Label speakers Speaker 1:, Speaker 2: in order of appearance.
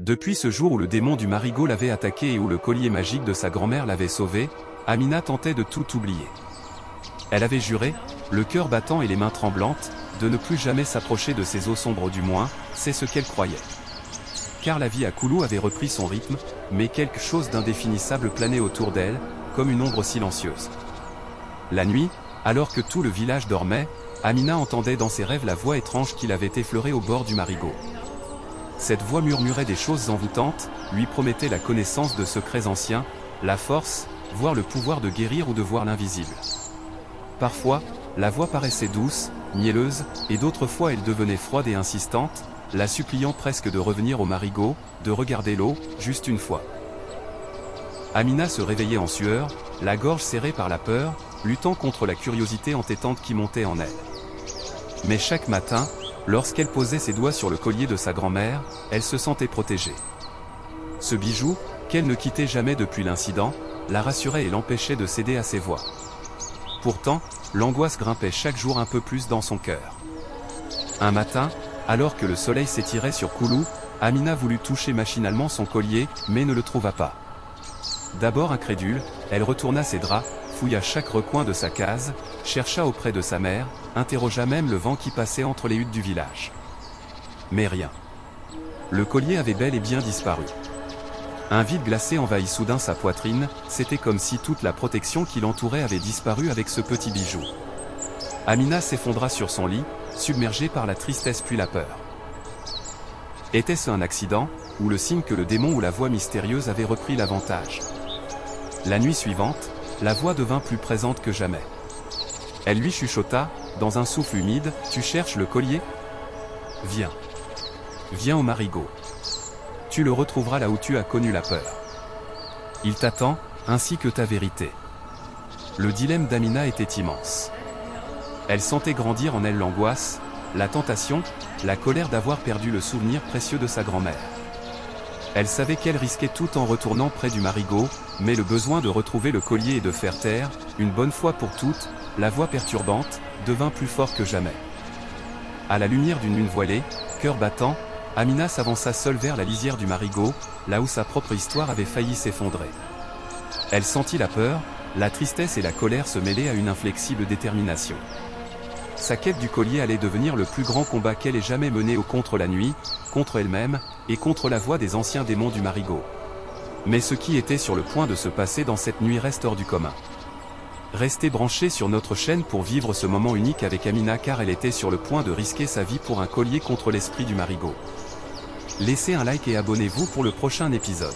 Speaker 1: Depuis ce jour où le démon du marigot l'avait attaqué et où le collier magique de sa grand-mère l'avait sauvé, Amina tentait de tout oublier. Elle avait juré, le cœur battant et les mains tremblantes, de ne plus jamais s'approcher de ces eaux sombres, du moins, c'est ce qu'elle croyait. Car la vie à Koulou avait repris son rythme, mais quelque chose d'indéfinissable planait autour d'elle, comme une ombre silencieuse. La nuit, alors que tout le village dormait, Amina entendait dans ses rêves la voix étrange qui l'avait effleurée au bord du marigot. Cette voix murmurait des choses envoûtantes, lui promettait la connaissance de secrets anciens, la force, voire le pouvoir de guérir ou de voir l'invisible. Parfois, la voix paraissait douce, mielleuse, et d'autres fois elle devenait froide et insistante, la suppliant presque de revenir au marigot, de regarder l'eau, juste une fois. Amina se réveillait en sueur, la gorge serrée par la peur, luttant contre la curiosité entêtante qui montait en elle. Mais chaque matin, lorsqu'elle posait ses doigts sur le collier de sa grand-mère, elle se sentait protégée. Ce bijou, qu'elle ne quittait jamais depuis l'incident, la rassurait et l'empêchait de céder à ses voix. Pourtant, l'angoisse grimpait chaque jour un peu plus dans son cœur. Un matin, alors que le soleil s'étirait sur Koulou, Amina voulut toucher machinalement son collier, mais ne le trouva pas. D'abord incrédule, elle retourna ses draps, fouilla chaque recoin de sa case, chercha auprès de sa mère, interrogea même le vent qui passait entre les huttes du village. Mais rien. Le collier avait bel et bien disparu. Un vide glacé envahit soudain sa poitrine, c'était comme si toute la protection qui l'entourait avait disparu avec ce petit bijou. Amina s'effondra sur son lit, submergée par la tristesse puis la peur. Était-ce un accident, ou le signe que le démon ou la voix mystérieuse avait repris l'avantage? La nuit suivante, la voix devint plus présente que jamais. Elle lui chuchota, dans un souffle humide, « Tu cherches le collier? Viens. Viens au marigot. Tu le retrouveras là où tu as connu la peur. Il t'attend, ainsi que ta vérité. » Le dilemme d'Amina était immense. Elle sentait grandir en elle l'angoisse, la tentation, la colère d'avoir perdu le souvenir précieux de sa grand-mère. Elle savait qu'elle risquait tout en retournant près du marigot, mais le besoin de retrouver le collier et de faire taire, une bonne fois pour toutes, la voix perturbante, devint plus fort que jamais. À la lumière d'une lune voilée, cœur battant, Amina s'avança seule vers la lisière du marigot, là où sa propre histoire avait failli s'effondrer. Elle sentit la peur, la tristesse et la colère se mêler à une inflexible détermination. Sa quête du collier allait devenir le plus grand combat qu'elle ait jamais mené contre la nuit, contre elle-même, et contre la voix des anciens démons du marigot. Mais ce qui était sur le point de se passer dans cette nuit reste hors du commun. Restez branchés sur notre chaîne pour vivre ce moment unique avec Amina, car elle était sur le point de risquer sa vie pour un collier contre l'esprit du marigot. Laissez un like et abonnez-vous pour le prochain épisode.